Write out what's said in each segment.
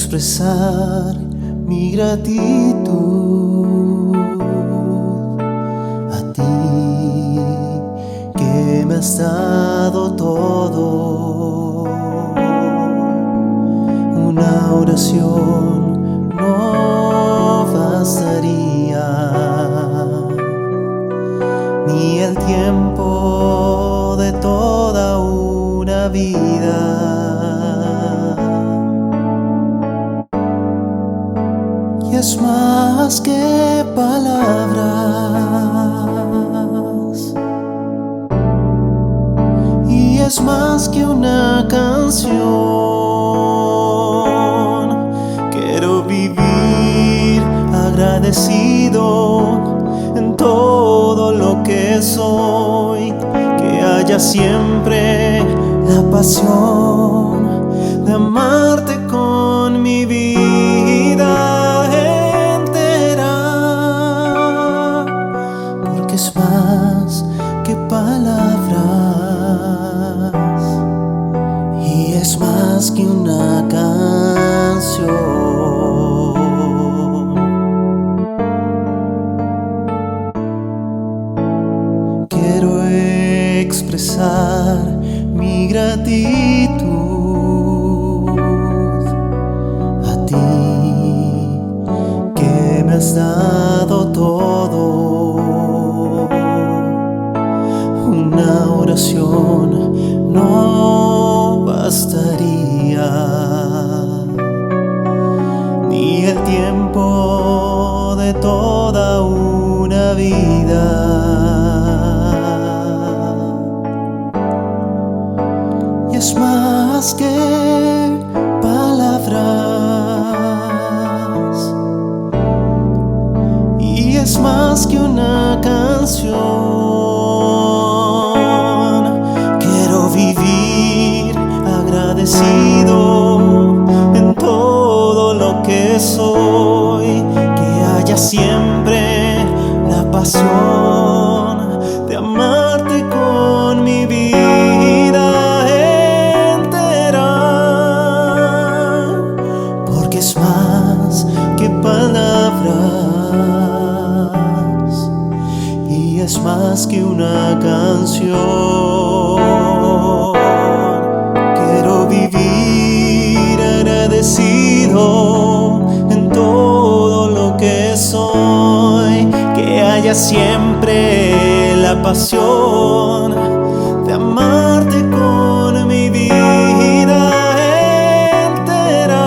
expresar mi gratitud a ti que me has dado todo. Una oración no bastaría, ni el tiempo de toda una vida. Y es más que palabras, y es más que una canción. Quiero vivir agradecido en todo lo que soy, que haya siempre la pasión de amarte con mi vida entera, porque es más que palabras y es más que una canción. Quiero expresar mi gratitud a ti que me has dado todo. Una oración no bastaría, ni el tiempo de toda una vida. Y es más que palabras, y es más que una canción. Quiero vivir agradecido en todo lo que soy, que haya siempre la pasión de amarte con mi vida entera, porque es más que palabras y es más que una canción. Quiero vivir agradecido en todo lo que soy, que haya siempre la pasión de amarte con mi vida entera,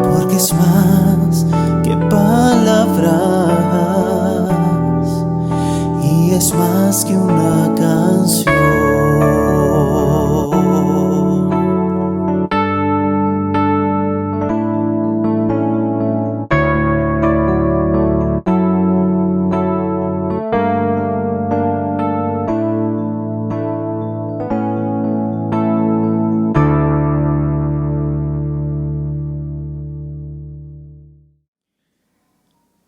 porque es más que palabras y es más que una canción.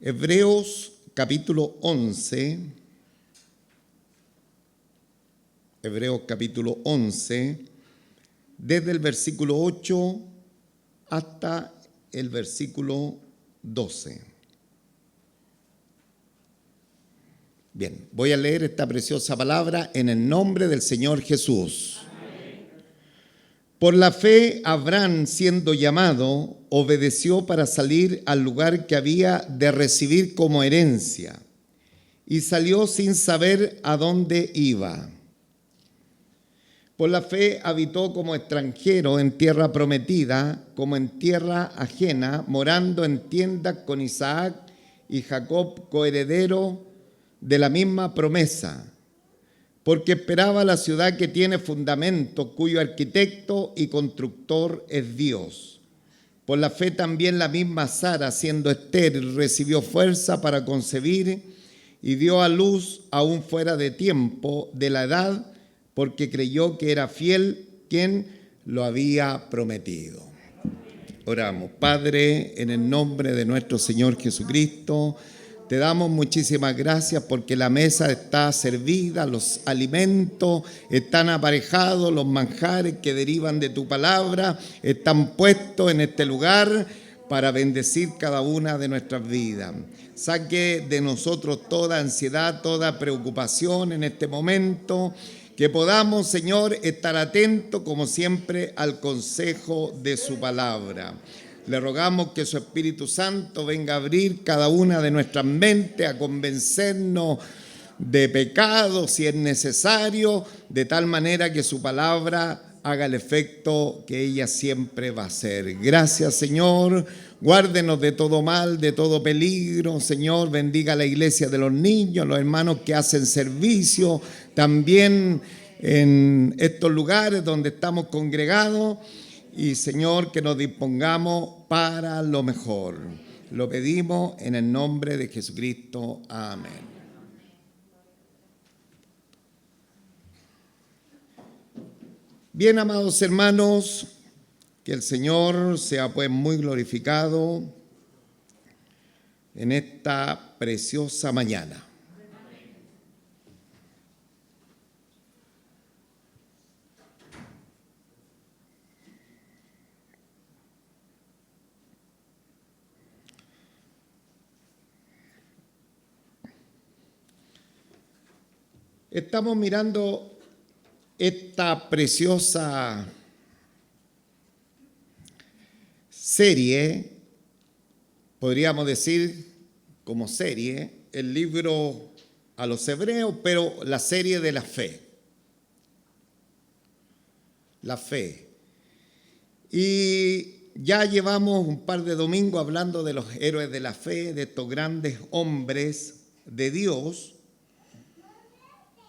Hebreos capítulo 11, desde el versículo 8 hasta el versículo 12. Bien, voy a leer esta preciosa palabra en el nombre del Señor Jesús. Amén. Por la fe, Abraham, siendo llamado, obedeció para salir al lugar que había de recibir como herencia, y salió sin saber a dónde iba. Por la fe habitó como extranjero en tierra prometida, como en tierra ajena, morando en tiendas con Isaac y Jacob, coheredero de la misma promesa, porque esperaba la ciudad que tiene fundamento, cuyo arquitecto y constructor es Dios. Por la fe también la misma Sara, siendo estéril, recibió fuerza para concebir y dio a luz aún fuera de tiempo de la edad, porque creyó que era fiel quien lo había prometido. Oramos. Padre, en el nombre de nuestro Señor Jesucristo, Te damos muchísimas gracias porque la mesa está servida, los alimentos están aparejados, los manjares que derivan de tu palabra están puestos en este lugar para bendecir cada una de nuestras vidas. Saque de nosotros toda ansiedad, toda preocupación en este momento, que podamos, Señor, estar atentos como siempre al consejo de su palabra. Le rogamos que su Espíritu Santo venga a abrir cada una de nuestras mentes, a convencernos de pecado si es necesario, de tal manera que su palabra haga el efecto que ella siempre va a hacer. Gracias, Señor. Guárdenos de todo mal, de todo peligro. Señor, bendiga a la iglesia de los niños, los hermanos que hacen servicio, también en estos lugares donde estamos congregados. Y Señor, que nos dispongamos para lo mejor. Lo pedimos en el nombre de Jesucristo. Amén. Bien, amados hermanos, que el Señor sea pues muy glorificado en esta preciosa mañana. Estamos mirando esta preciosa serie, podríamos decir como serie, el libro a los hebreos, pero la serie de la fe. La fe. Y ya llevamos un par de domingos hablando de los héroes de la fe, de estos grandes hombres de Dios.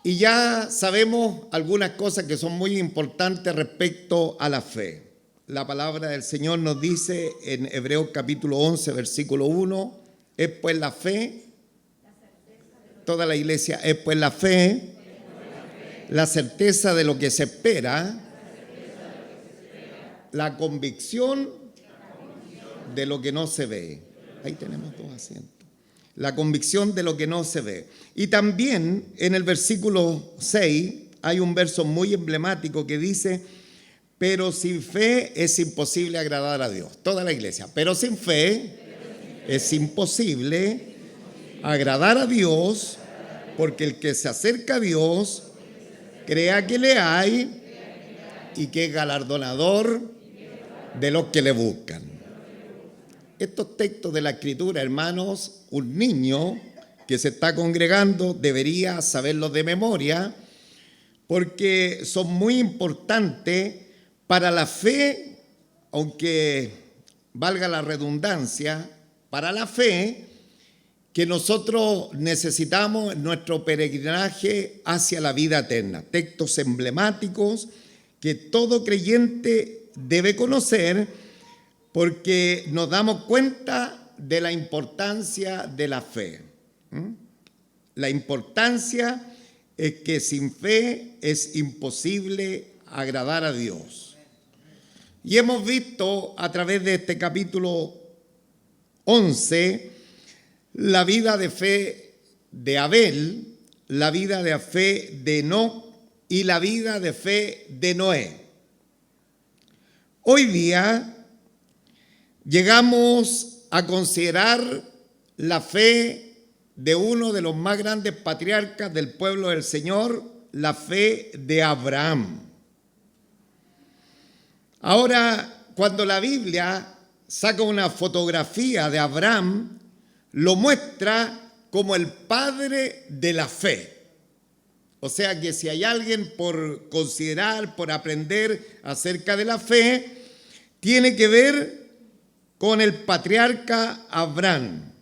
Y ya sabemos algunas cosas que son muy importantes respecto a la fe. La palabra del Señor nos dice en Hebreos capítulo 11, versículo 1, es pues la fe, toda la iglesia, es pues la fe, la certeza de lo que se espera, la convicción de lo que no se ve. Ahí tenemos dos asientos. La convicción de lo que no se ve. Y también en el versículo 6 hay un verso muy emblemático que dice, pero sin fe es imposible agradar a Dios. Toda la iglesia, pero sin fe es imposible agradar a Dios, porque el que se acerca a Dios crea que le hay y que es galardonador de los que le buscan. Estos textos de la Escritura, hermanos, un niño que se está congregando debería saberlos de memoria porque son muy importantes para la fe, aunque valga la redundancia, para la fe que nosotros necesitamos en nuestro peregrinaje hacia la vida eterna. Textos emblemáticos que todo creyente debe conocer porque nos damos cuenta de la importancia de la fe. La importancia es que sin fe es imposible agradar a Dios. Y hemos visto a través de este capítulo 11 la vida de fe de Abel, la vida de fe de Enoc y la vida de fe de Noé. Hoy día llegamos a considerar la fe de uno de los más grandes patriarcas del pueblo del Señor, la fe de Abraham. Ahora, cuando la Biblia saca una fotografía de Abraham, lo muestra como el padre de la fe. O sea que si hay alguien por considerar, por aprender acerca de la fe, tiene que ver con el patriarca Abraham.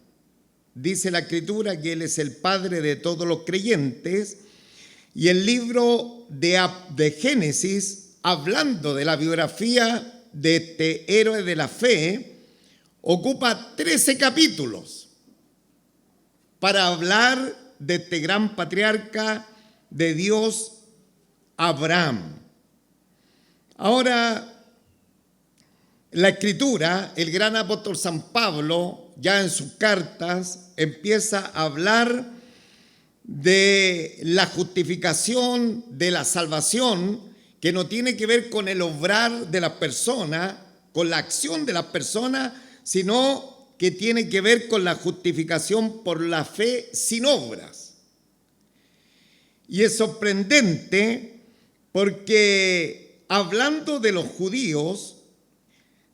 Dice la Escritura que él es el padre de todos los creyentes, y el libro de Génesis, hablando de la biografía de este héroe de la fe, ocupa 13 capítulos para hablar de este gran patriarca de Dios, Abraham. Ahora, la Escritura, el gran apóstol San Pablo, ya en sus cartas, empieza a hablar de la justificación, de la salvación, que no tiene que ver con el obrar de las personas, con la acción de las personas, sino que tiene que ver con la justificación por la fe sin obras. Y es sorprendente porque hablando de los judíos,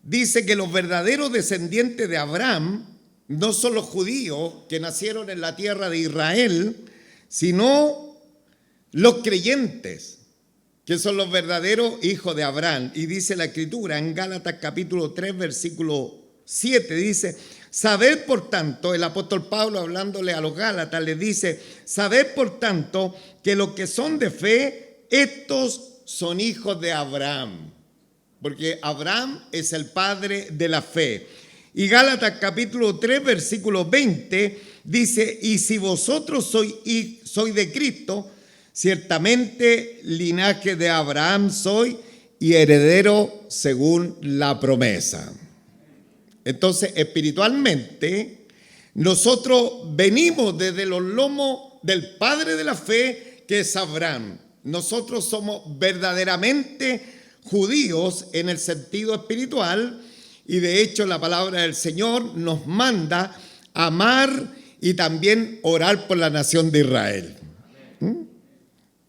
dice que los verdaderos descendientes de Abraham no son los judíos que nacieron en la tierra de Israel, sino los creyentes, que son los verdaderos hijos de Abraham. Y dice la Escritura en Gálatas capítulo 3, versículo 7, dice: sabed por tanto, el apóstol Pablo hablándole a los Gálatas les dice: sabed por tanto que los que son de fe, estos son hijos de Abraham, porque Abraham es el padre de la fe. Y Gálatas capítulo 3, versículo 20 dice: y si vosotros sois de Cristo, ciertamente linaje de Abraham soy y heredero según la promesa. Entonces, espiritualmente, nosotros venimos desde los lomos del padre de la fe, que es Abraham. Nosotros somos verdaderamente judíos en el sentido espiritual, y de hecho la palabra del Señor nos manda amar y también orar por la nación de Israel.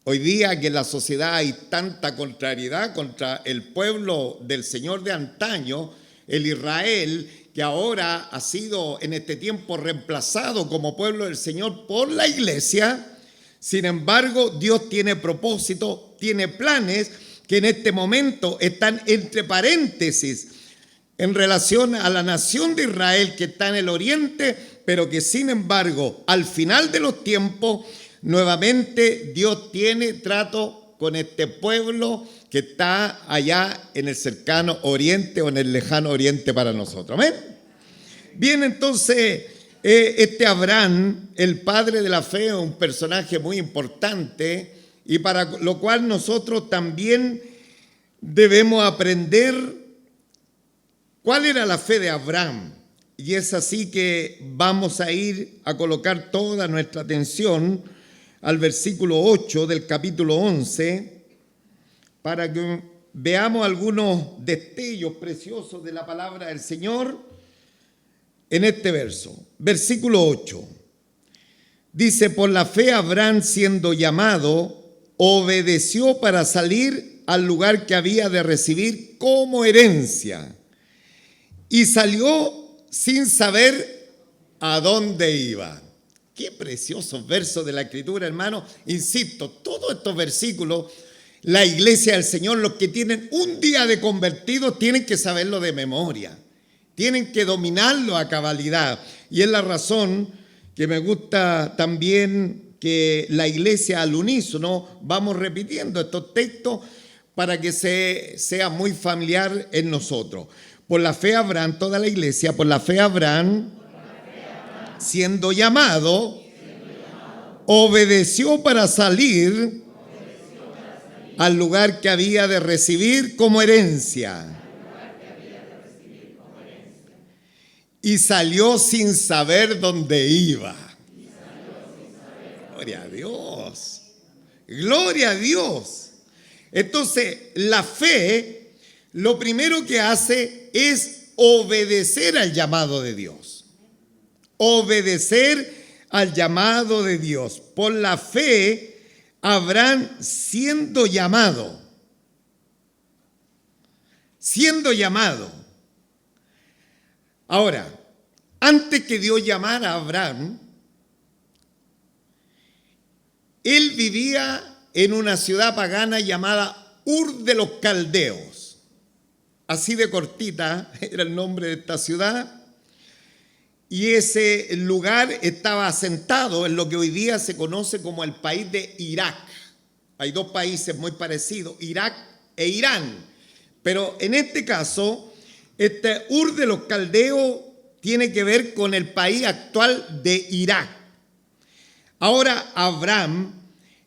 Hoy día que en la sociedad hay tanta contrariedad contra el pueblo del Señor de antaño, el Israel, que ahora ha sido en este tiempo reemplazado como pueblo del Señor por la iglesia. Sin embargo, Dios tiene propósito, tiene planes que en este momento están entre paréntesis en relación a la nación de Israel que está en el oriente, pero que sin embargo, al final de los tiempos, nuevamente Dios tiene trato con este pueblo que está allá en el cercano oriente o en el lejano oriente para nosotros. ¿Amén? Bien, entonces, este Abraham, el padre de la fe, es un personaje muy importante y para lo cual nosotros también debemos aprender cuál era la fe de Abraham. Y es así que vamos a ir a colocar toda nuestra atención al versículo 8 del capítulo 11 para que veamos algunos destellos preciosos de la palabra del Señor en este verso. Versículo 8 dice: por la fe Abraham, siendo llamado, obedeció para salir al lugar que había de recibir como herencia, y salió sin saber a dónde iba. Qué preciosos versos de la Escritura, hermano. Insisto, todos estos versículos, la iglesia del Señor, los que tienen un día de convertidos, tienen que saberlo de memoria, tienen que dominarlo a cabalidad. Y es la razón que me gusta también que la iglesia al unísono vamos repitiendo estos textos para que sea muy familiar en nosotros. Por la fe Abraham, toda la iglesia, por la fe Abraham, siendo llamado, obedeció para salir al lugar que había de recibir como herencia. Y salió sin saber dónde iba. Gloria a Dios. Gloria a Dios. Entonces, la fe, lo primero que hace es obedecer al llamado de Dios. Obedecer al llamado de Dios. Por la fe, Abraham siendo llamado. Siendo llamado. Ahora, antes que Dios llamara a Abraham, él vivía en una ciudad pagana llamada Ur de los Caldeos. Así de cortita era el nombre de esta ciudad. Y ese lugar estaba asentado en lo que hoy día se conoce como el país de Irak. Hay dos países muy parecidos, Irak e Irán. Pero en este caso, este Ur de los Caldeos tiene que ver con el país actual de Irak. Ahora, Abraham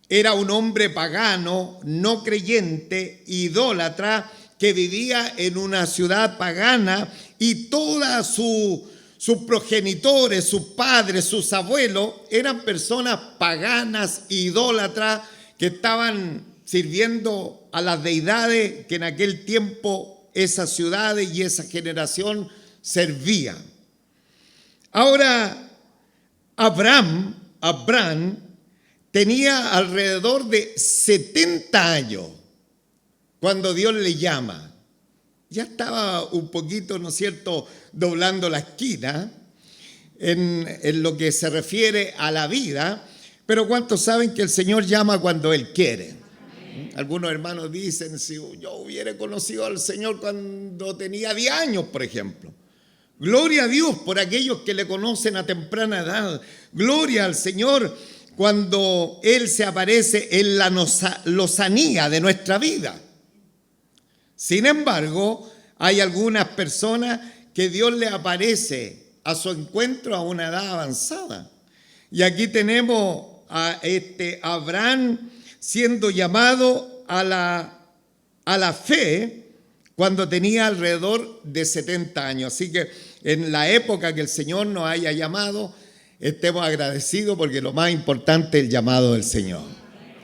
era un hombre pagano, no creyente, idólatra, que vivía en una ciudad pagana y toda su sus progenitores, sus padres, sus abuelos, eran personas paganas, idólatras, que estaban sirviendo a las deidades que en aquel tiempo esas ciudades y esa generación servían. Ahora, Abraham tenía alrededor de 70 años cuando Dios le llama. Ya estaba un poquito, ¿no es cierto?, doblando la esquina en lo que se refiere a la vida, pero ¿cuántos saben que el Señor llama cuando Él quiere? Algunos hermanos dicen, si yo hubiera conocido al Señor cuando tenía 10 años, por ejemplo. Gloria a Dios por aquellos que le conocen a temprana edad. Gloria al Señor cuando Él se aparece en la lozanía de nuestra vida. Sin embargo, hay algunas personas que Dios le aparece a su encuentro a una edad avanzada. Y aquí tenemos a Abraham siendo llamado a la fe cuando tenía alrededor de 70 años. Así que en la época que el Señor nos haya llamado, estemos agradecidos porque lo más importante es el llamado del Señor.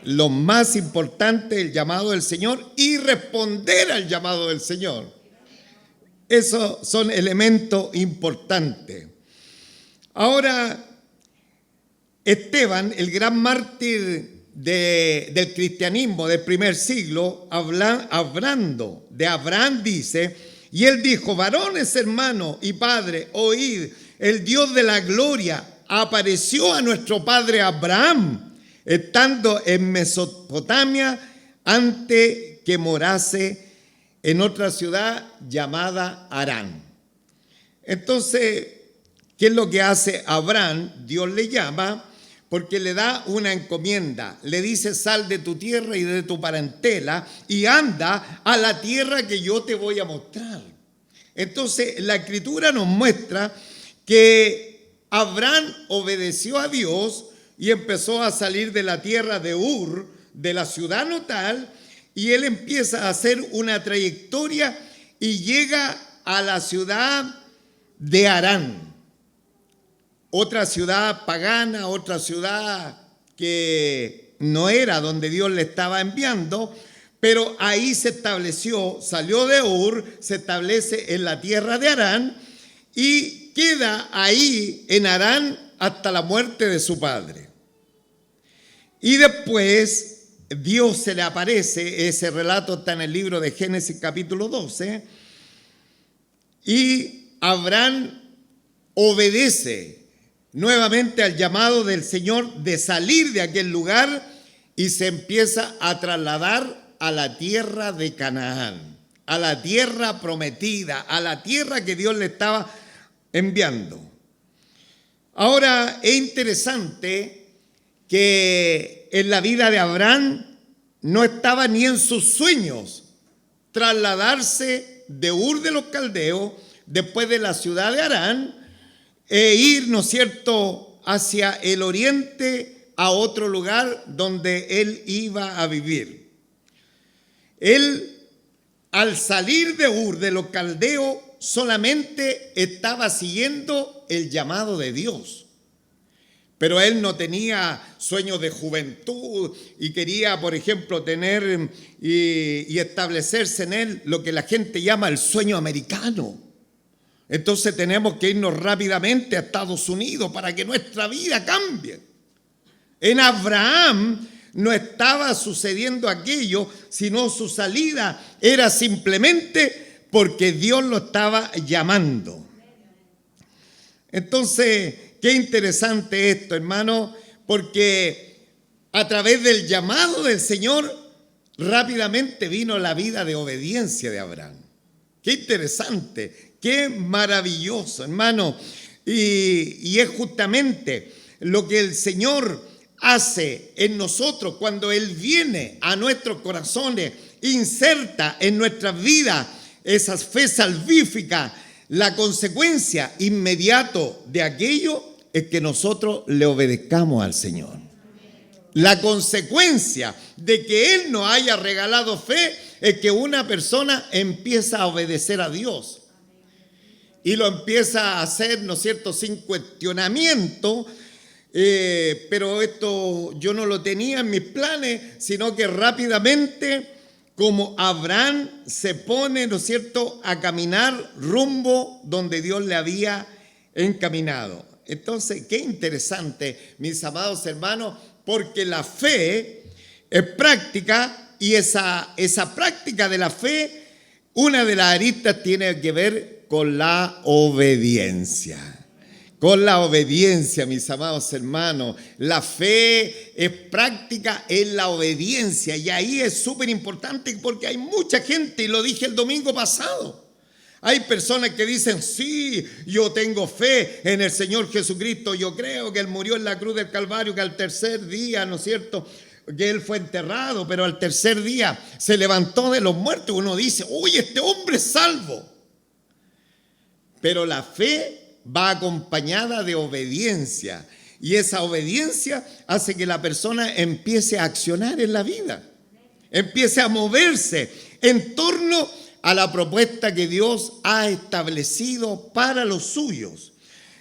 Lo más importante es el llamado del Señor y responder al llamado del Señor. Esos son elementos importantes. Ahora, Esteban, el gran mártir del cristianismo del primer siglo, hablando de Abraham, dice, y él dijo: varones, hermanos y padres, oíd, el Dios de la gloria apareció a nuestro padre Abraham, estando en Mesopotamia, antes que morase en otra ciudad llamada Harán. Entonces, ¿qué es lo que hace Abraham? Dios le llama porque le da una encomienda. Le dice: sal de tu tierra y de tu parentela y anda a la tierra que yo te voy a mostrar. Entonces, la Escritura nos muestra que Abraham obedeció a Dios y empezó a salir de la tierra de Ur, de la ciudad natal, y él empieza a hacer una trayectoria y llega a la ciudad de Harán. Otra ciudad pagana, otra ciudad que no era donde Dios le estaba enviando, pero ahí se estableció, salió de Ur, se establece en la tierra de Harán y queda ahí en Harán hasta la muerte de su padre. Y después Dios se le aparece, ese relato está en el libro de Génesis capítulo 12, y Abraham obedece nuevamente al llamado del Señor de salir de aquel lugar y se empieza a trasladar a la tierra de Canaán, a la tierra prometida, a la tierra que Dios le estaba enviando. Ahora es interesante que en la vida de Abraham no estaba ni en sus sueños trasladarse de Ur de los Caldeos, después de la ciudad de Harán, e ir, ¿no es cierto?, hacia el oriente a otro lugar donde él iba a vivir. Él, al salir de Ur de los Caldeos, solamente estaba siguiendo el llamado de Dios. Pero él no tenía sueños de juventud y quería, por ejemplo, tener y establecerse en él lo que la gente llama el sueño americano. Entonces tenemos que irnos rápidamente a Estados Unidos para que nuestra vida cambie. En Abraham no estaba sucediendo aquello, sino su salida era simplemente porque Dios lo estaba llamando. Entonces, qué interesante esto, hermano, porque a través del llamado del Señor rápidamente vino la vida de obediencia de Abraham. Qué interesante, qué maravilloso, hermano. Y es justamente lo que el Señor hace en nosotros cuando Él viene a nuestros corazones, inserta en nuestras vidas esa fe salvífica. La consecuencia inmediata de aquello es que nosotros le obedezcamos al Señor. La consecuencia de que Él nos haya regalado fe es que una persona empieza a obedecer a Dios. y lo empieza a hacer, ¿no es cierto?, sin cuestionamiento. Pero esto yo no lo tenía en mis planes, sino que rápidamente, como Abraham se pone, ¿no es cierto?, a caminar rumbo donde Dios le había encaminado. Entonces, qué interesante, mis amados hermanos, porque la fe es práctica y esa práctica de la fe, una de las aristas tiene que ver con la obediencia. Con la obediencia, mis amados hermanos. La fe es práctica en la obediencia. Y ahí es súper importante porque hay mucha gente, y lo dije el domingo pasado. Hay personas que dicen, sí, yo tengo fe en el Señor Jesucristo. Yo creo que Él murió en la cruz del Calvario, que al tercer día, ¿no es cierto?, que Él fue enterrado, pero al tercer día se levantó de los muertos. Uno dice, uy, este hombre es salvo. Pero la fe va acompañada de obediencia, y esa obediencia hace que la persona empiece a accionar en la vida, empiece a moverse en torno a la propuesta que Dios ha establecido para los suyos.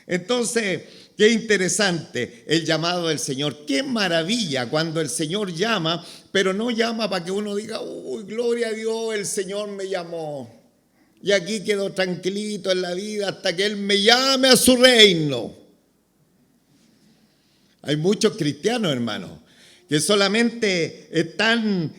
Entonces, qué interesante el llamado del Señor. Qué maravilla cuando el Señor llama, pero no llama para que uno diga, uy, gloria a Dios, el Señor me llamó. Y aquí quedo tranquilito en la vida hasta que Él me llame a su reino. Hay muchos cristianos, hermanos, que solamente están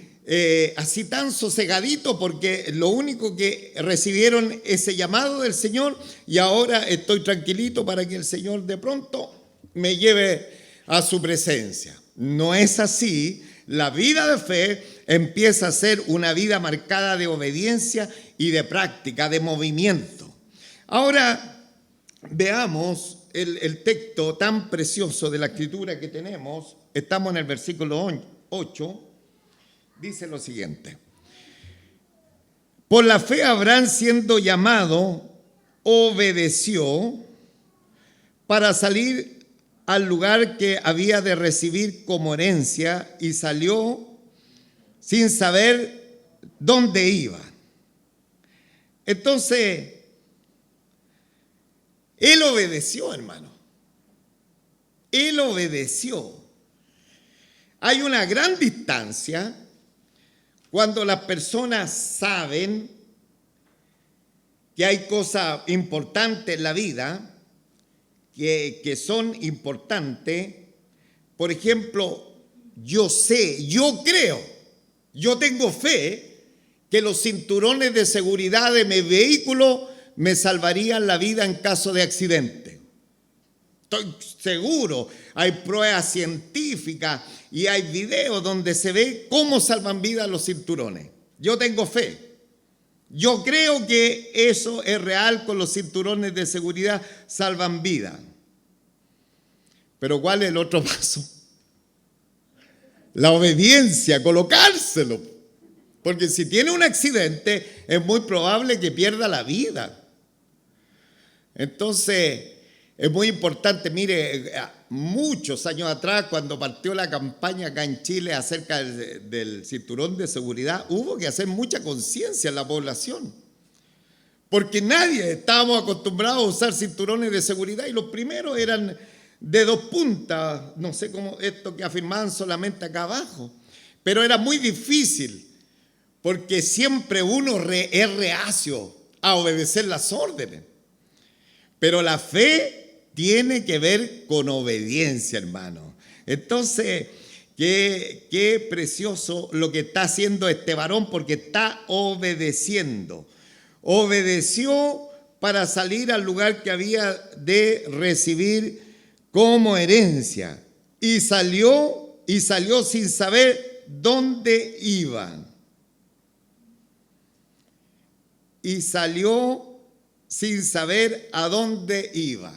así tan sosegaditos porque lo único que recibieron ese llamado del Señor, y ahora estoy tranquilito para que el Señor de pronto me lleve a su presencia. No es así. La vida de fe empieza a ser una vida marcada de obediencia y de práctica, de movimiento. Ahora veamos el texto tan precioso de la Escritura que tenemos. Estamos en el versículo 8. Dice lo siguiente: por la fe Abraham, siendo llamado, obedeció para salir al lugar que había de recibir como herencia, y salió sin saber dónde iba. Entonces, él obedeció, hermano. Él obedeció. Hay una gran distancia cuando las personas saben que hay cosas importantes en la vida, que son importantes. Por ejemplo, yo sé, yo creo, yo tengo fe que los cinturones de seguridad de mi vehículo me salvarían la vida en caso de accidente. Estoy seguro, hay pruebas científicas y hay videos donde se ve cómo salvan vidas los cinturones. Yo tengo fe. Yo creo que eso es real, con los cinturones de seguridad salvan vidas. Pero ¿cuál es el otro paso? La obediencia, colocárselo. Porque si tiene un accidente, es muy probable que pierda la vida. Entonces, es muy importante. Mire, muchos años atrás, cuando partió la campaña acá en Chile acerca del cinturón de seguridad, hubo que hacer mucha conciencia en la población. Porque nadie estábamos acostumbrados a usar cinturones de seguridad, y los primeros eran de 2 puntas, no sé cómo, esto que afirmaban solamente acá abajo. Pero era muy difícil, porque siempre uno es reacio a obedecer las órdenes. Pero la fe tiene que ver con obediencia, hermano. Entonces, qué precioso lo que está haciendo este varón, porque está obedeciendo. Obedeció para salir al lugar que había de recibir como herencia. Y salió sin saber dónde iba. Y salió sin saber a dónde iba.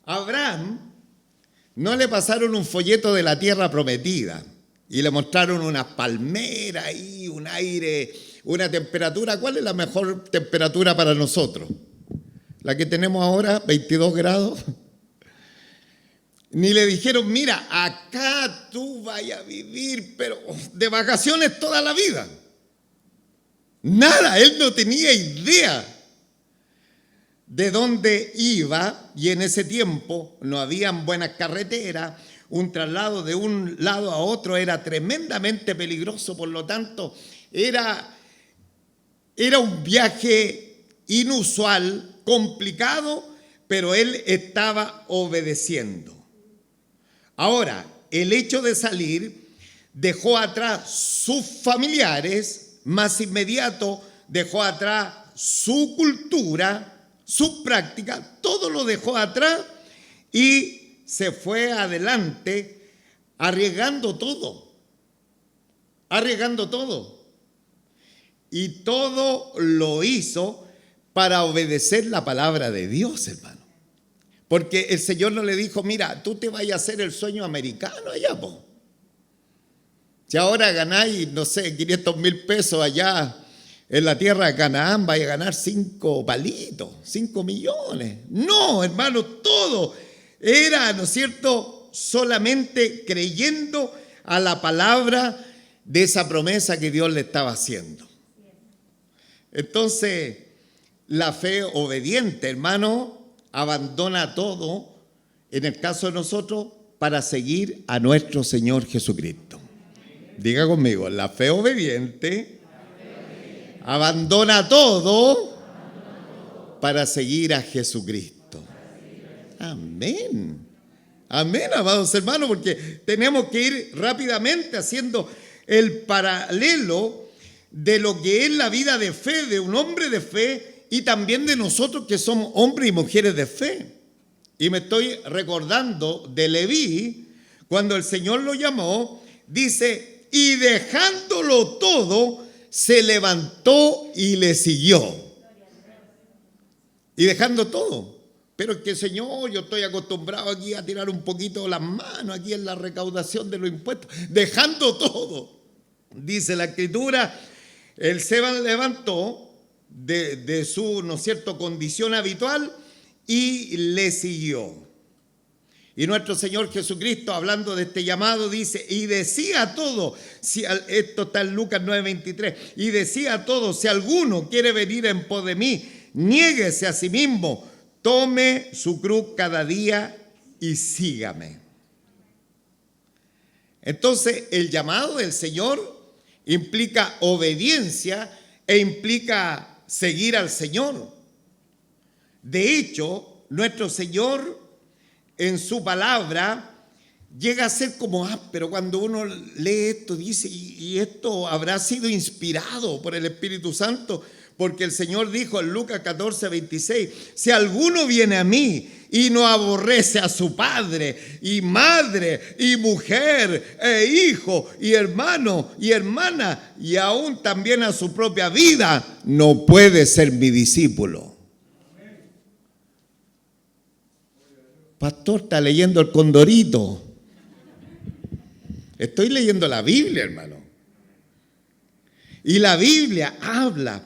Abraham no le pasaron un folleto de la tierra prometida y le mostraron unas palmeras y un aire, una temperatura. ¿Cuál es la mejor temperatura para nosotros? La que tenemos ahora, 22 grados. Ni le dijeron, mira, acá tú vayas a vivir, pero de vacaciones toda la vida. Nada, él no tenía idea. de dónde iba, y en ese tiempo no habían buenas carreteras, un traslado de un lado a otro era tremendamente peligroso, por lo tanto era un viaje inusual, complicado, pero él estaba obedeciendo. Ahora, el hecho de salir dejó atrás sus familiares, más inmediato dejó atrás su cultura, su práctica, todo lo dejó atrás y se fue adelante arriesgando todo. Y todo lo hizo para obedecer la palabra de Dios, hermano. Porque el Señor no le dijo, mira, tú te vayas a hacer el sueño americano allá, po. Si ahora ganáis, no sé, 500,000 pesos allá en la tierra de Canaán, vais a ganar 5 palitos, 5 millones. No, hermano, todo era, ¿no es cierto?, solamente creyendo a la palabra de esa promesa que Dios le estaba haciendo. Entonces, la fe obediente, hermano, abandona todo, en el caso de nosotros, para seguir a nuestro Señor Jesucristo. Diga conmigo, la fe obediente abandona todo para seguir a Jesucristo. Amén. Amén, amados hermanos, porque tenemos que ir rápidamente haciendo el paralelo de lo que es la vida de fe de un hombre de fe y también de nosotros que somos hombres y mujeres de fe. Y me estoy recordando de Leví, cuando el Señor lo llamó, dice, y dejándolo todo, se levantó y le siguió. Y dejando todo. Pero es que, Señor, yo estoy acostumbrado aquí a tirar un poquito las manos aquí en la recaudación de los impuestos. Dejando todo. Dice la Escritura, él se levantó de su, ¿no es cierto?, condición habitual y le siguió. Y nuestro Señor Jesucristo, hablando de este llamado, dice, y decía a todos, esto está en Lucas 9:23, y decía a todos, si alguno quiere venir en pos de mí, niéguese a sí mismo, tome su cruz cada día y sígame. Entonces, el llamado del Señor implica obediencia e implica seguir al Señor. De hecho, nuestro Señor en su palabra llega a ser como áspero. Cuando uno lee esto, dice, y esto habrá sido inspirado por el Espíritu Santo, porque el Señor dijo en Lucas 14:26, si alguno viene a mí y no aborrece a su padre y madre y mujer e hijo y hermano y hermana y aún también a su propia vida, no puede ser mi discípulo. Pastor, está leyendo el Condorito. Estoy leyendo la Biblia, hermano. Y la Biblia habla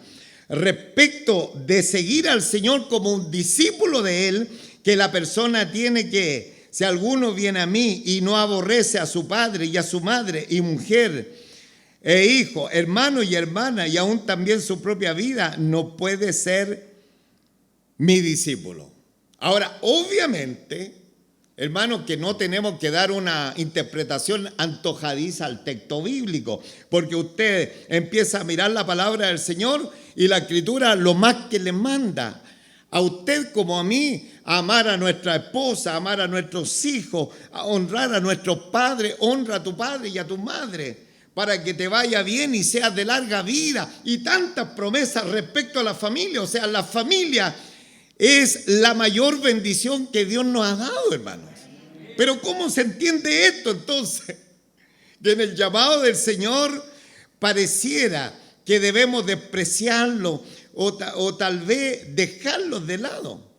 respecto de seguir al Señor como un discípulo de Él, que la persona tiene que, si alguno viene a mí y no aborrece a su padre y a su madre y mujer e hijo, hermano y hermana y aún también su propia vida, no puede ser mi discípulo. Ahora, obviamente, hermanos, que no tenemos que dar una interpretación antojadiza al texto bíblico, porque usted empieza a mirar la palabra del Señor y la Escritura lo más que le manda a usted como a mí, a amar a nuestra esposa, a amar a nuestros hijos, a honrar a nuestros padres, honra a tu padre y a tu madre, para que te vaya bien y seas de larga vida, y tantas promesas respecto a la familia. O sea, la familia es la mayor bendición que Dios nos ha dado, hermanos. Pero ¿cómo se entiende esto entonces? Que en el llamado del Señor pareciera que debemos despreciarlo o tal vez dejarlos de lado.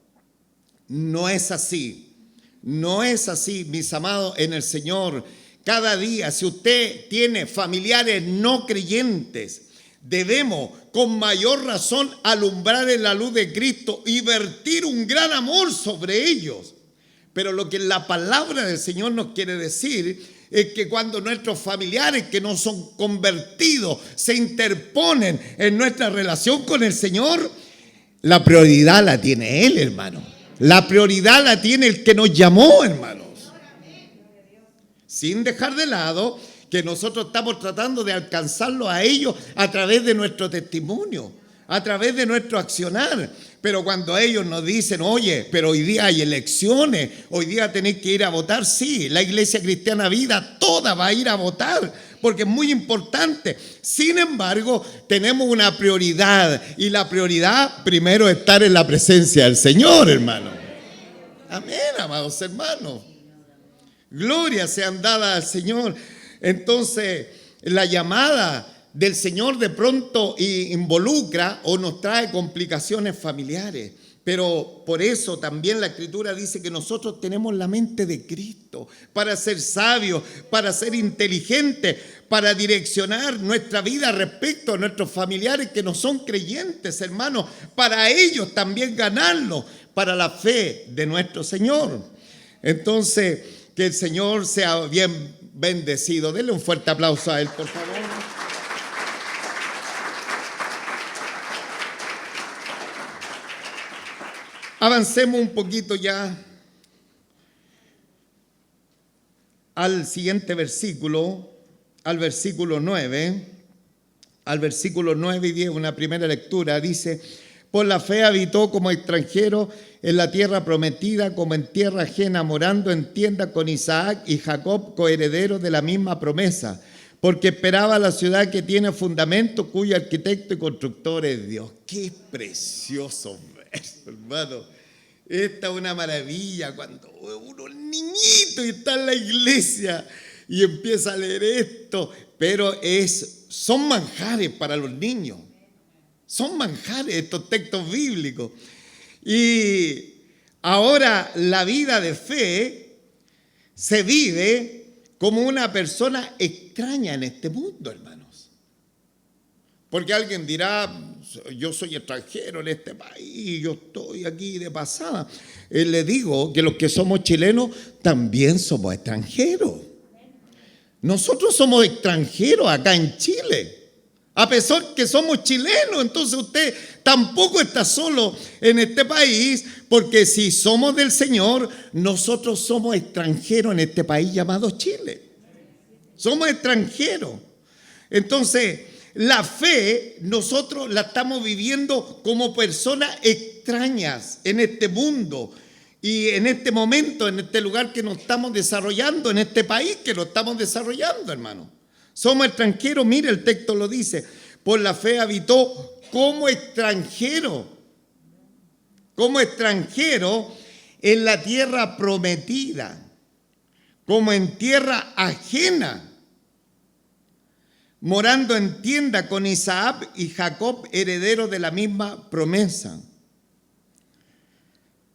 No es así. No es así, mis amados en el Señor. Cada día, si usted tiene familiares no creyentes, debemos con mayor razón alumbrar en la luz de Cristo y vertir un gran amor sobre ellos. Pero lo que la palabra del Señor nos quiere decir es que cuando nuestros familiares que no son convertidos se interponen en nuestra relación con el Señor, La prioridad la tiene Él, hermano. La prioridad la tiene el que nos llamó, hermanos. Sin dejar de lado que nosotros estamos tratando de alcanzarlo a ellos a través de nuestro testimonio, a través de nuestro accionar. Pero cuando ellos nos dicen, oye, pero hoy día hay elecciones, hoy día tenéis que ir a votar, sí, la Iglesia Cristiana Vida toda va a ir a votar, porque es muy importante. Sin embargo, tenemos una prioridad, y la prioridad primero es estar en la presencia del Señor, hermano. Amén, amados hermanos. Gloria sean dadas al Señor. Entonces, la llamada del Señor de pronto involucra o nos trae complicaciones familiares. Pero por eso también la Escritura dice que nosotros tenemos la mente de Cristo para ser sabios, para ser inteligentes, para direccionar nuestra vida respecto a nuestros familiares que no son creyentes, hermanos, para ellos también ganarlo, para la fe de nuestro Señor. Entonces, que el Señor sea bien bendecido. Denle un fuerte aplauso a Él, por favor. Avancemos un poquito ya al siguiente versículo, al versículo 9. Al versículo 9 y 10, una primera lectura, dice: por la fe habitó como extranjero en la tierra prometida, como en tierra ajena, morando en tienda con Isaac y Jacob, coherederos de la misma promesa, porque esperaba la ciudad que tiene fundamento, cuyo arquitecto y constructor es Dios. ¡Qué precioso verso, hermano! Esta es una maravilla cuando uno es niñito y está en la iglesia y empieza a leer esto, pero son manjares para los niños. Son manjares estos textos bíblicos. Y ahora la vida de fe se vive como una persona extraña en este mundo, hermanos. Porque alguien dirá, yo soy extranjero en este país, yo estoy aquí de pasada. Le digo que los que somos chilenos también somos extranjeros. Nosotros somos extranjeros acá en Chile. A pesar que somos chilenos, entonces usted tampoco está solo en este país, porque si somos del Señor, nosotros somos extranjeros en este país llamado Chile. Somos extranjeros. Entonces, la fe nosotros la estamos viviendo como personas extrañas en este mundo y en este momento, en este lugar que nos estamos desarrollando, en este país que nos estamos desarrollando, hermano. Somos extranjeros, mire, el texto lo dice, por la fe habitó como extranjero en la tierra prometida, como en tierra ajena, morando en tienda con Isaac y Jacob, herederos de la misma promesa.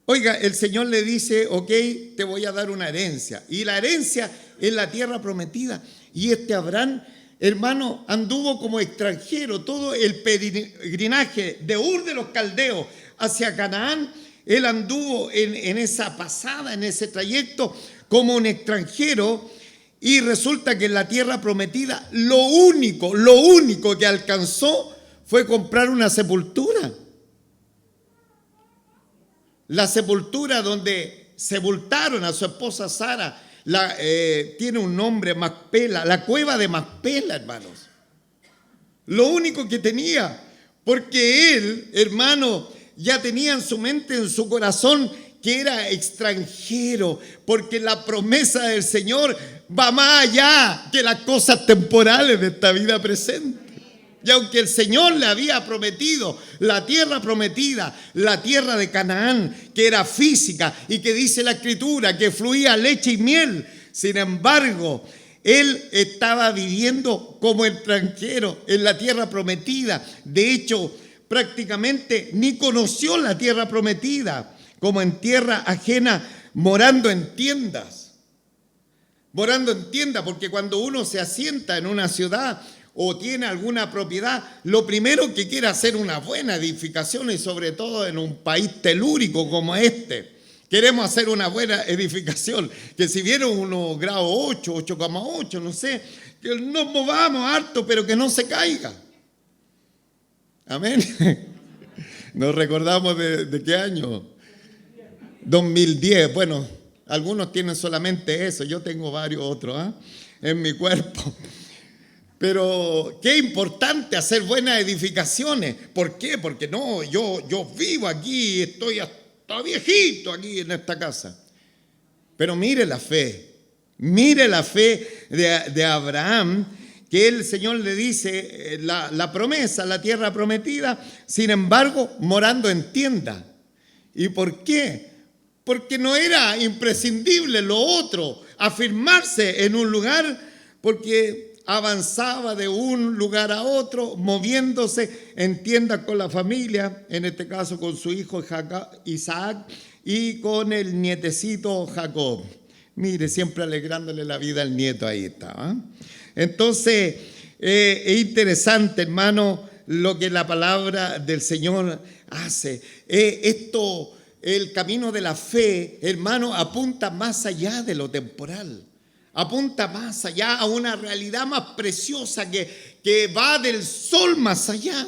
Oiga, el Señor le dice, ok, te voy a dar una herencia, y la herencia es la tierra prometida. Y Abraham, hermano, anduvo como extranjero todo el peregrinaje de Ur de los Caldeos hacia Canaán. Él anduvo en esa pasada, en ese trayecto, como un extranjero. Y resulta que en la tierra prometida lo único que alcanzó fue comprar una sepultura. La sepultura donde sepultaron a su esposa Sara. Tiene un nombre, Macpela, la cueva de Macpela, hermanos. Lo único que tenía, porque él, hermano, ya tenía en su mente, en su corazón, que era extranjero, porque la promesa del Señor va más allá que las cosas temporales de esta vida presente. Y aunque el Señor le había prometido la tierra prometida, la tierra de Canaán, que era física y que dice la Escritura que fluía leche y miel, sin embargo, él estaba viviendo como extranjero en la tierra prometida. De hecho, prácticamente ni conoció la tierra prometida, como en tierra ajena, morando en tiendas. Morando en tiendas, porque cuando uno se asienta en una ciudad o tiene alguna propiedad, lo primero que quiere hacer una buena edificación, y sobre todo en un país telúrico como este. Queremos hacer una buena edificación, que si viene unos grados 8, 8,8, no sé, que nos movamos harto, pero que no se caiga. Amén. Nos recordamos de qué año. 2010. Bueno, algunos tienen solamente eso. Yo tengo varios otros en mi cuerpo. Pero qué importante hacer buenas edificaciones. ¿Por qué? Porque no, yo vivo aquí, estoy hasta viejito aquí en esta casa. Pero mire la fe de Abraham, que el Señor le dice la promesa, la tierra prometida, sin embargo, morando en tienda. ¿Y por qué? Porque no era imprescindible lo otro, afirmarse en un lugar, porque avanzaba de un lugar a otro, moviéndose en tiendas con la familia, en este caso con su hijo Isaac y con el nietecito Jacob. Mire, siempre alegrándole la vida al nieto, ahí está. Entonces, es interesante, hermano, lo que la palabra del Señor hace. El camino de la fe, hermano, apunta más allá de lo temporal. Apunta más allá a una realidad más preciosa que va del sol más allá.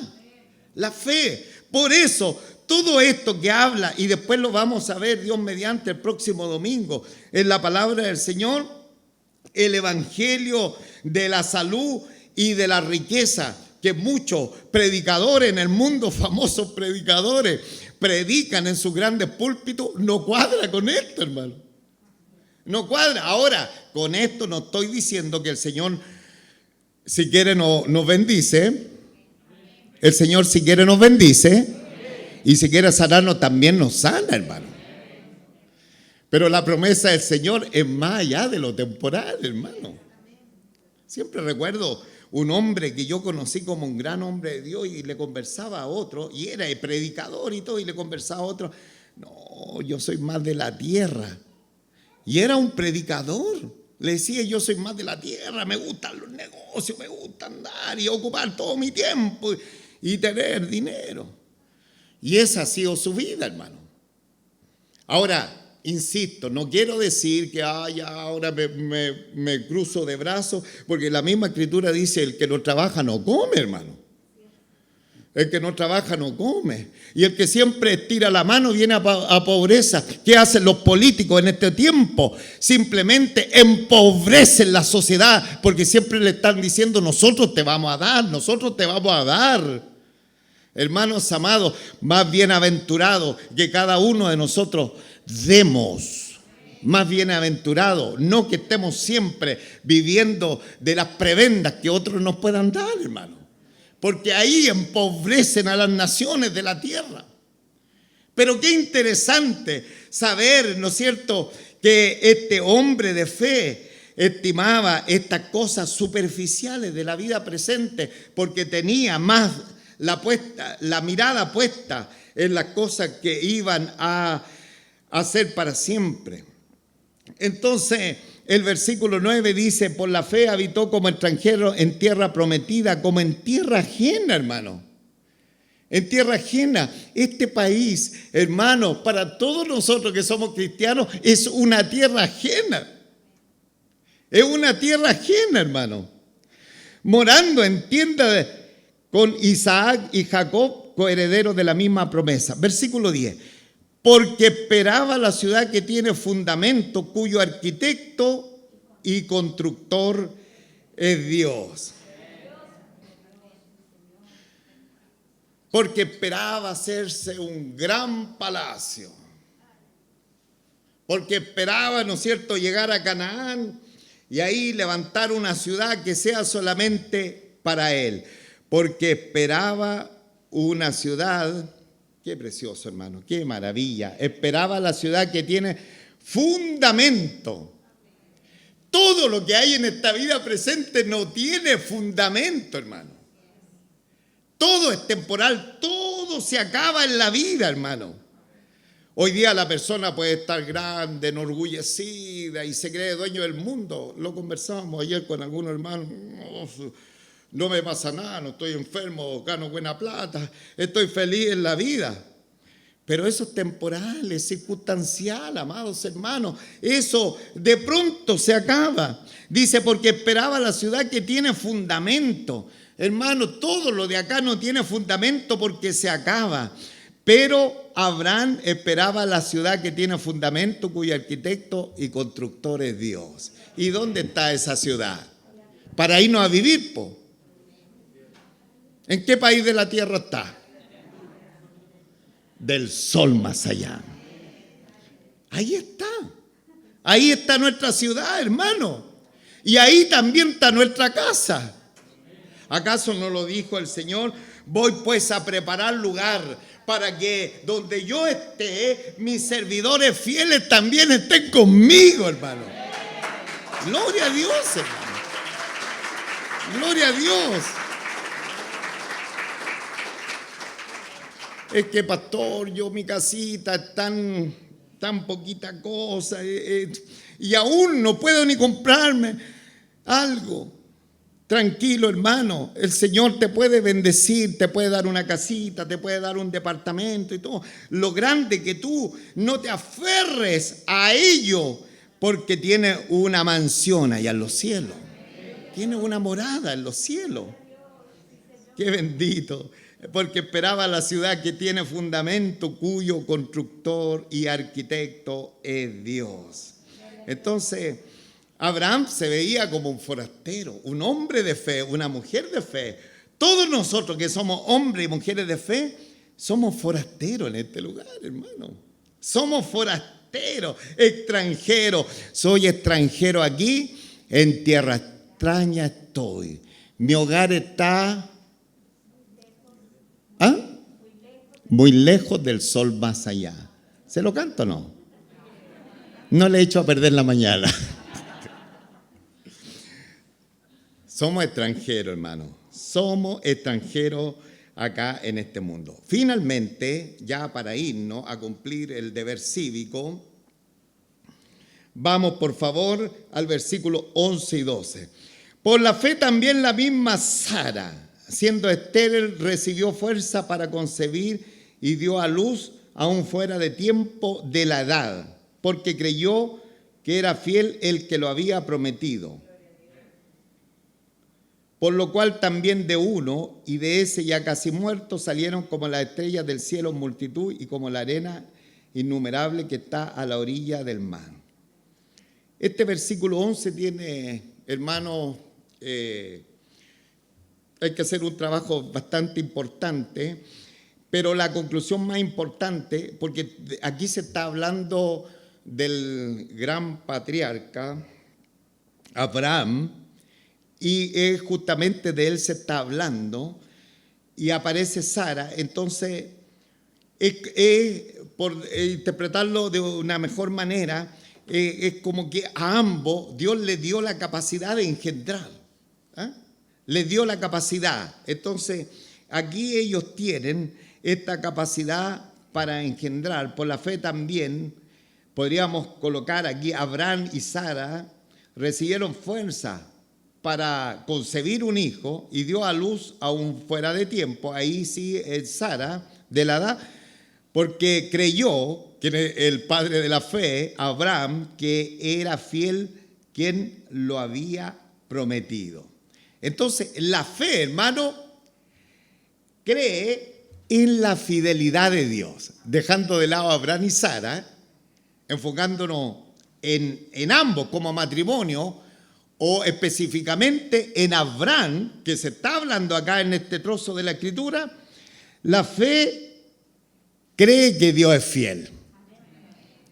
La fe. Por eso, todo esto que habla, y después lo vamos a ver, Dios mediante, el próximo domingo, en la palabra del Señor, el evangelio de la salud y de la riqueza, que muchos predicadores en el mundo, famosos predicadores, predican en sus grandes púlpitos, no cuadra con esto, hermano. No cuadra. Ahora, con esto no estoy diciendo que el Señor, si quiere, nos bendice. El Señor, si quiere, nos bendice. Y si quiere sanarnos, también nos sana, hermano. Pero la promesa del Señor es más allá de lo temporal, hermano. Siempre recuerdo un hombre que yo conocí como un gran hombre de Dios y le conversaba a otro, y era el predicador y todo, y le conversaba a otro. No, yo soy más de la tierra. Y era un predicador. Le decía, yo soy más de la tierra, me gustan los negocios, me gusta andar y ocupar todo mi tiempo y tener dinero. Y esa ha sido su vida, hermano. Ahora, insisto, no quiero decir que ahora me cruzo de brazos, porque la misma escritura dice, el que no trabaja no come, hermano. El que no trabaja no come. Y el que siempre estira la mano viene a pobreza. ¿Qué hacen los políticos en este tiempo? Simplemente empobrecen la sociedad, porque siempre le están diciendo, nosotros te vamos a dar, nosotros te vamos a dar. Hermanos amados, más bienaventurado que cada uno de nosotros demos. Más bienaventurado, no que estemos siempre viviendo de las prebendas que otros nos puedan dar, hermano. Porque ahí empobrecen a las naciones de la tierra. Pero qué interesante saber, ¿no es cierto?, que este hombre de fe estimaba estas cosas superficiales de la vida presente, porque tenía más la mirada puesta en las cosas que iban a hacer para siempre. Entonces, el versículo 9 dice, por la fe habitó como extranjero en tierra prometida, como en tierra ajena, hermano. En tierra ajena. Este país, hermano, para todos nosotros que somos cristianos, es una tierra ajena. Es una tierra ajena, hermano. Morando en tienda con Isaac y Jacob, coherederos de la misma promesa. Versículo 10. Porque esperaba la ciudad que tiene fundamento, cuyo arquitecto y constructor es Dios. Porque esperaba hacerse un gran palacio. Porque esperaba, ¿no es cierto?, llegar a Canaán y ahí levantar una ciudad que sea solamente para él. Porque esperaba una ciudad. Qué precioso, hermano, qué maravilla. Esperaba la ciudad que tiene fundamento. Todo lo que hay en esta vida presente no tiene fundamento, hermano. Todo es temporal, todo se acaba en la vida, hermano. Hoy día la persona puede estar grande, enorgullecida y se cree dueño del mundo. Lo conversábamos ayer con algunos hermanos. No me pasa nada, no estoy enfermo, gano buena plata, estoy feliz en la vida. Pero eso es temporal, es circunstancial, amados hermanos. Eso de pronto se acaba. Dice, porque esperaba la ciudad que tiene fundamento. Hermano, todo lo de acá no tiene fundamento porque se acaba. Pero Abraham esperaba la ciudad que tiene fundamento, cuyo arquitecto y constructor es Dios. ¿Y dónde está esa ciudad? Para irnos a vivir, po. ¿En qué país de la tierra está? Del sol más allá. Ahí está. Ahí está nuestra ciudad, hermano. Y ahí también está nuestra casa. ¿Acaso no lo dijo el Señor? Voy pues a preparar lugar para que donde yo esté, mis servidores fieles también estén conmigo, hermano. Gloria a Dios, hermano. Gloria a Dios. Es que, pastor, yo mi casita es tan poquita cosa y aún no puedo ni comprarme algo. Tranquilo, hermano, el Señor te puede bendecir, te puede dar una casita, te puede dar un departamento y todo. Lo grande que tú no te aferres a ello, porque tiene una mansión allá en los cielos. Tiene una morada en los cielos. Qué bendito. Porque esperaba la ciudad que tiene fundamento, cuyo constructor y arquitecto es Dios. Entonces, Abraham se veía como un forastero, un hombre de fe, una mujer de fe. Todos nosotros que somos hombres y mujeres de fe, somos forasteros en este lugar, hermano. Somos forasteros, extranjeros. Soy extranjero aquí, en tierra extraña estoy. Mi hogar está muy lejos del sol más allá. ¿Se lo canto o no? No le he hecho a perder la mañana. Somos extranjeros, hermano. Somos extranjeros acá en este mundo. Finalmente, ya para irnos a cumplir el deber cívico, vamos por favor al versículo 11 y 12. Por la fe también la misma Sara, siendo estéril, recibió fuerza para concebir y dio a luz aún fuera de tiempo de la edad, porque creyó que era fiel el que lo había prometido. Por lo cual también de uno y de ese ya casi muerto salieron como las estrellas del cielo en multitud y como la arena innumerable que está a la orilla del mar. Este versículo 11 tiene, hermanos, hay que hacer un trabajo bastante importante, pero la conclusión más importante, porque aquí se está hablando del gran patriarca Abraham, y justamente de él se está hablando, y aparece Sara. Entonces, por interpretarlo de una mejor manera, es como que a ambos Dios les dio la capacidad de engendrar. Les dio la capacidad. Entonces, aquí ellos tienen esta capacidad para engendrar. Por la fe también podríamos colocar aquí Abraham y Sara recibieron fuerza para concebir un hijo y dio a luz aún fuera de tiempo. Ahí sí es Sara de la edad, porque creyó que el padre de la fe, Abraham, que era fiel quien lo había prometido. Entonces, la fe, hermano, cree en la fidelidad de Dios, dejando de lado a Abraham y Sara, enfocándonos en ambos como matrimonio, o específicamente en Abraham, que se está hablando acá en este trozo de la Escritura. La fe cree que Dios es fiel.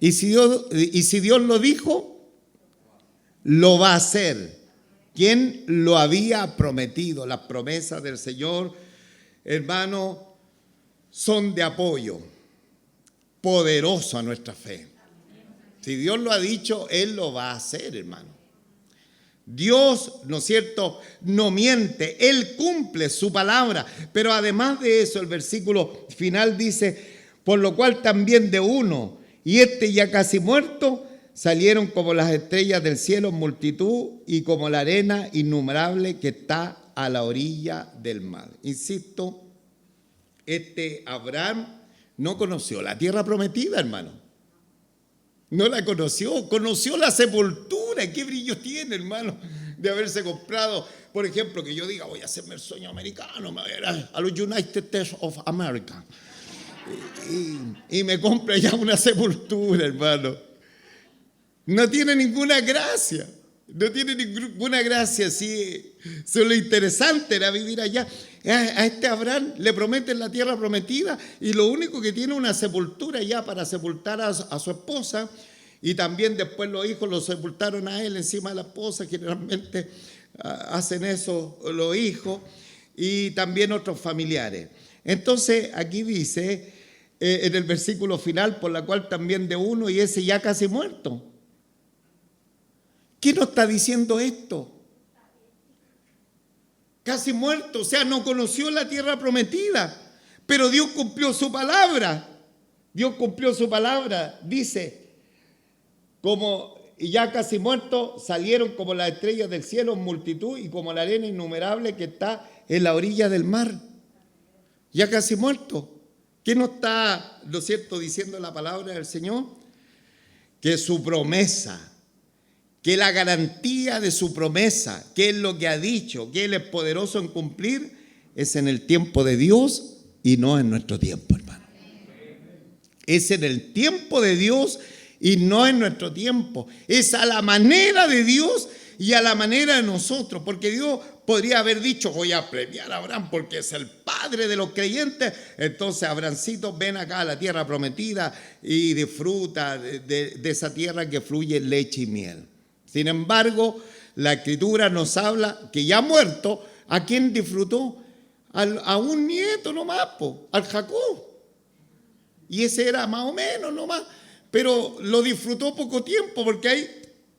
Y si Dios lo dijo, lo va a hacer. ¿Quién lo había prometido? Las promesas del Señor, hermano, son de apoyo poderoso a nuestra fe. Si Dios lo ha dicho, Él lo va a hacer, hermano. Dios, ¿no es cierto?, no miente, Él cumple su palabra. Pero además de eso, el versículo final dice, por lo cual también de uno, y este ya casi muerto, salieron como las estrellas del cielo en multitud y como la arena innumerable que está a la orilla del mar. Insisto, Abraham no conoció la tierra prometida, hermano. No la conoció la sepultura. ¿Qué brillo tiene, hermano, de haberse comprado? Por ejemplo, que yo diga, voy a hacerme el sueño americano, me voy a ir a los United States of America. y me compra ya una sepultura, hermano. No tiene ninguna gracia. No tiene ninguna gracia. Sí, lo interesante era vivir allá. A este Abraham le prometen la tierra prometida y lo único que tiene una sepultura ya para sepultar a su esposa, y también después los hijos lo sepultaron a él encima de la esposa. Generalmente hacen eso los hijos y también otros familiares. Entonces aquí dice en el versículo final, por la cual también de uno y ese ya casi muerto. ¿Qué nos está diciendo esto? Casi muerto, o sea, no conoció la tierra prometida, pero Dios cumplió su palabra. Dios cumplió su palabra, dice, como ya casi muerto, salieron como las estrellas del cielo en multitud y como la arena innumerable que está en la orilla del mar. Ya casi muerto. ¿Qué nos está, lo cierto, diciendo la palabra del Señor? Que su promesa, que la garantía de su promesa, que es lo que ha dicho, que Él es poderoso en cumplir, es en el tiempo de Dios y no en nuestro tiempo, hermano. Es en el tiempo de Dios y no en nuestro tiempo. Es a la manera de Dios y a la manera de nosotros, porque Dios podría haber dicho, voy a premiar a Abraham porque es el padre de los creyentes. Entonces, Abrahamcito, ven acá a la tierra prometida y disfruta de esa tierra que fluye leche y miel. Sin embargo, la Escritura nos habla que ya muerto, ¿a quién disfrutó? A un nieto nomás, al Jacob. Y ese era más o menos nomás, pero lo disfrutó poco tiempo porque ahí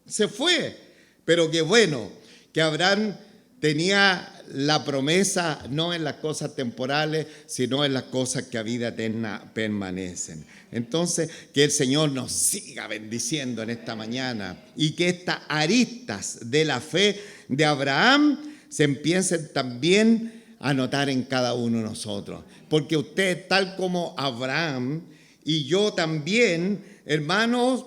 se fue. Pero qué bueno que Abraham tenía la promesa no en las cosas temporales, sino en las cosas que a vida eterna permanecen. Entonces, que el Señor nos siga bendiciendo en esta mañana y que estas aristas de la fe de Abraham se empiecen también a notar en cada uno de nosotros. Porque usted, tal como Abraham y yo también, hermanos,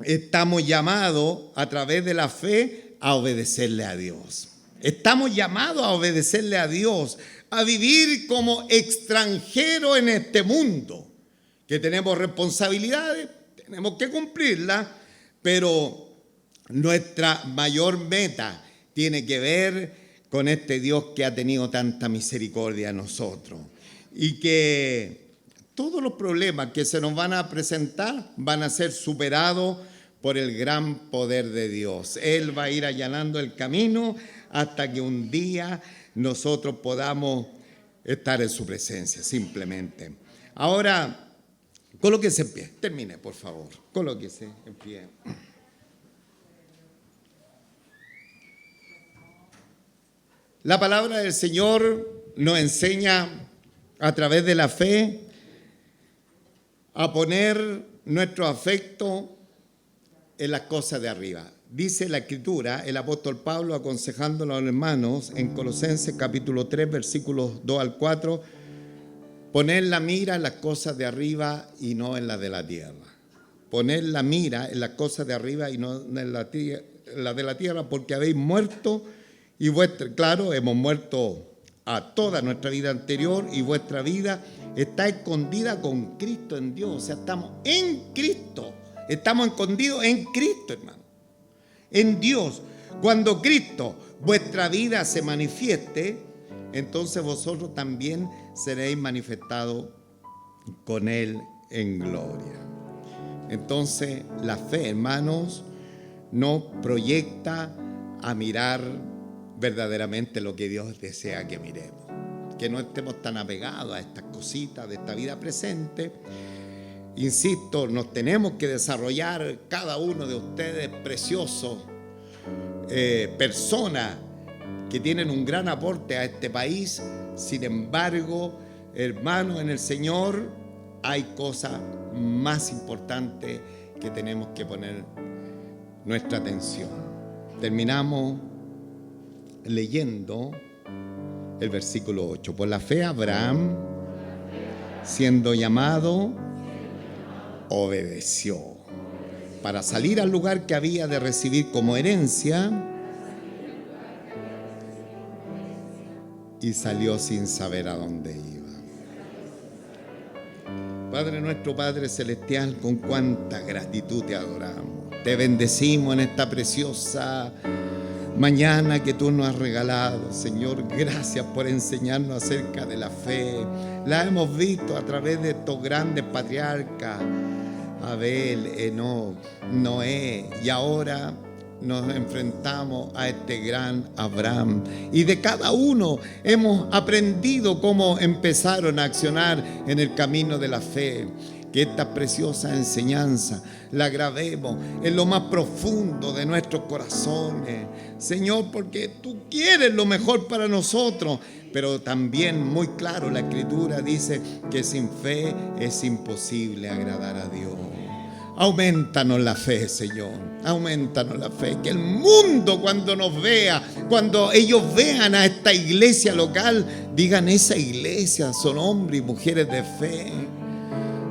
estamos llamados a través de la fe a obedecerle a Dios. Estamos llamados a obedecerle a Dios, a vivir como extranjeros en este mundo, que tenemos responsabilidades, tenemos que cumplirlas, pero nuestra mayor meta tiene que ver con este Dios que ha tenido tanta misericordia a nosotros y que todos los problemas que se nos van a presentar van a ser superados por el gran poder de Dios. Él va a ir allanando el camino hasta que un día nosotros podamos estar en su presencia, simplemente. Ahora, colóquese en pie. Termine, por favor. Colóquese en pie. La palabra del Señor nos enseña a través de la fe a poner nuestro afecto en las cosas de arriba. Dice la Escritura, el apóstol Pablo aconsejándolo a los hermanos en Colosenses capítulo 3, versículos 2 al 4, poner la mira en las cosas de arriba y no en las de la tierra. Poner la mira en las cosas de arriba y no en las de la tierra, porque habéis muerto y claro, hemos muerto a toda nuestra vida anterior y vuestra vida está escondida con Cristo en Dios. O sea, estamos en Cristo. Estamos escondidos en Cristo, hermano. En Dios. Cuando Cristo, vuestra vida se manifieste, entonces vosotros también seréis manifestados con Él en gloria. Entonces, la fe, hermanos, nos proyecta a mirar verdaderamente lo que Dios desea que miremos. Que no estemos tan apegados a estas cositas de esta vida presente. Insisto, nos tenemos que desarrollar, cada uno de ustedes preciosos, personas que tienen un gran aporte a este país. Sin embargo, hermanos en el Señor, hay cosas más importantes que tenemos que poner nuestra atención. Terminamos leyendo el versículo 8. Por la fe Abraham, siendo llamado, obedeció para salir al lugar que había de recibir como herencia y salió sin saber a dónde iba. Padre nuestro, Padre celestial, con cuánta gratitud te adoramos. Te bendecimos en esta preciosa mañana que tú nos has regalado. Señor, gracias por enseñarnos acerca de la fe. La hemos visto a través de estos grandes patriarcas, Abel, Enoc, Noé, y ahora nos enfrentamos a este gran Abraham. Y de cada uno hemos aprendido cómo empezaron a accionar en el camino de la fe. Que esta preciosa enseñanza la grabemos en lo más profundo de nuestros corazones, Señor, porque tú quieres lo mejor para nosotros. Pero también muy claro la Escritura dice que sin fe es imposible agradar a Dios. Aumentanos la fe, Señor. Aumentanos la fe. Que el mundo cuando nos vea, cuando ellos vean a esta iglesia local, digan: esa iglesia son hombres y mujeres de fe.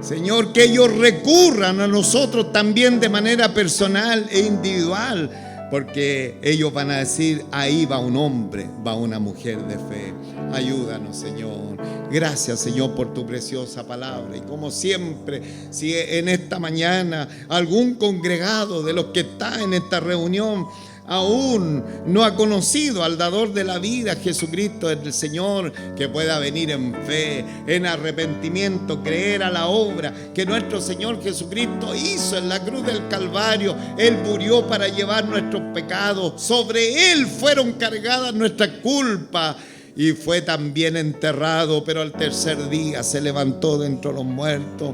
Señor, que ellos recurran a nosotros también de manera personal e individual, porque ellos van a decir: ahí va un hombre, va una mujer de fe. Ayúdanos, Señor. Gracias, Señor, por tu preciosa palabra. Y como siempre, si en esta mañana algún congregado de los que está en esta reunión aún no ha conocido al dador de la vida, Jesucristo el Señor, que pueda venir en fe, en arrepentimiento, creer a la obra que nuestro Señor Jesucristo hizo en la cruz del Calvario. Él murió para llevar nuestros pecados, sobre Él fueron cargadas nuestras culpas, y fue también enterrado, pero al tercer día se levantó de entre los muertos.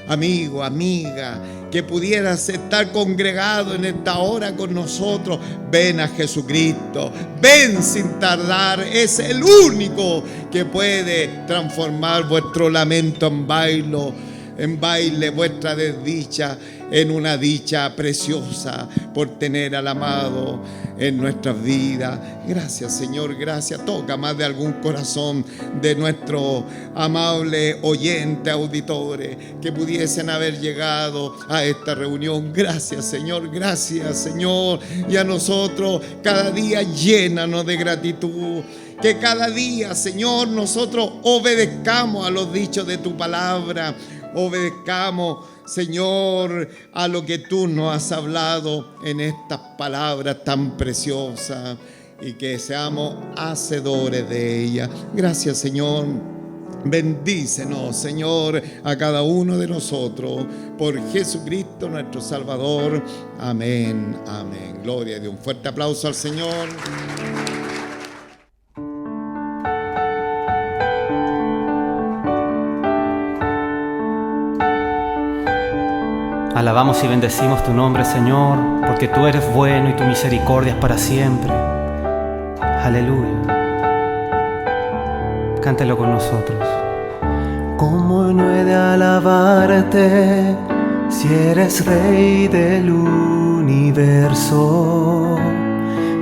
Amigo, amiga, que pudieras estar congregado en esta hora con nosotros, ven a Jesucristo, ven sin tardar. Es el único que puede transformar vuestro lamento en baile, vuestra desdicha en una dicha preciosa por tener al amado en nuestras vidas. Gracias, Señor, gracias. Toca más de algún corazón de nuestro amable oyente, auditores, que pudiesen haber llegado a esta reunión. Gracias, Señor, gracias, Señor. Y a nosotros cada día llénanos de gratitud. Que cada día, Señor, nosotros obedezcamos a los dichos de tu palabra. Obedezcamos, Señor, a lo que tú nos has hablado en estas palabras tan preciosas, y que seamos hacedores de ellas. Gracias, Señor. Bendícenos, Señor, a cada uno de nosotros, por Jesucristo nuestro Salvador. Amén, amén. Gloria a Dios. Un fuerte aplauso al Señor. Alabamos y bendecimos tu nombre, Señor, porque tú eres bueno y tu misericordia es para siempre. Aleluya. Cántelo con nosotros. ¿Cómo no he de alabarte si eres Rey del universo?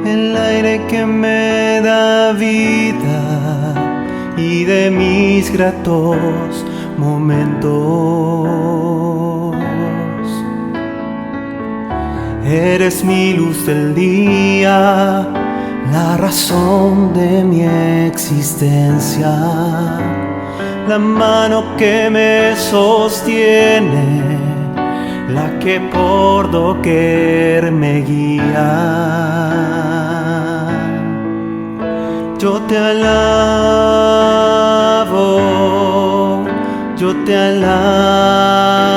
El aire que me da vida y de mis gratos momentos. Eres mi luz del día, la razón de mi existencia, la mano que me sostiene, la que por doquier me guía. Yo te alabo, yo te alabo,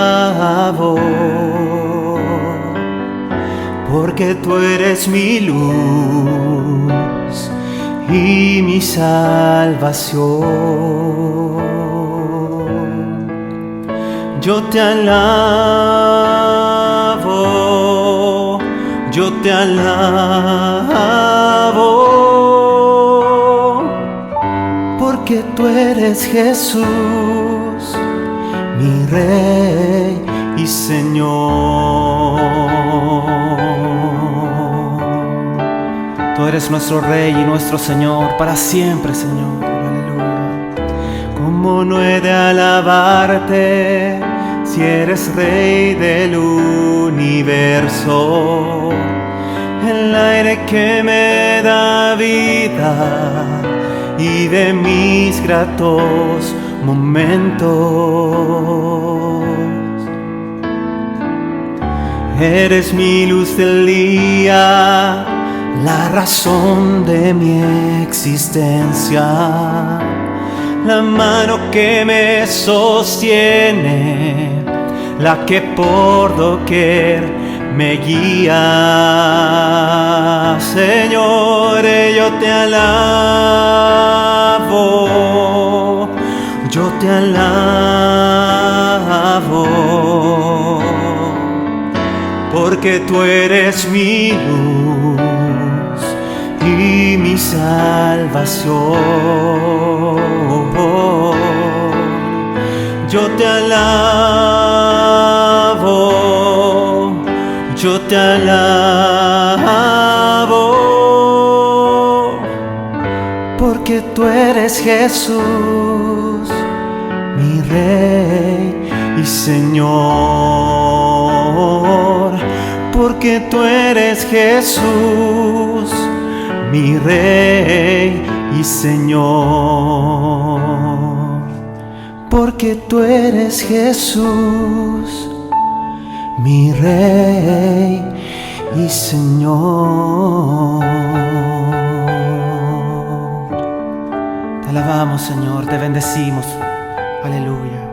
porque tú eres mi luz y mi salvación. Yo te alabo, yo te alabo, porque tú eres Jesús, mi Rey y Señor. Tú eres nuestro Rey y nuestro Señor para siempre, Señor. Aleluya. ¿Cómo no he de alabarte si eres Rey del universo? El aire que me da vida y de mis gratos momentos. Eres mi luz del día, la razón de mi existencia, la mano que me sostiene, la que por doquier me guía. Señor, yo te alabo, yo te alabo, porque tú eres mi luz y mi salvación. Yo te alabo, yo te alabo, porque tú eres Jesús, mi Rey y Señor, porque tú eres Jesús, mi Rey y Señor, porque tú eres Jesús, mi Rey y Señor. Te alabamos, Señor, te bendecimos. Aleluya.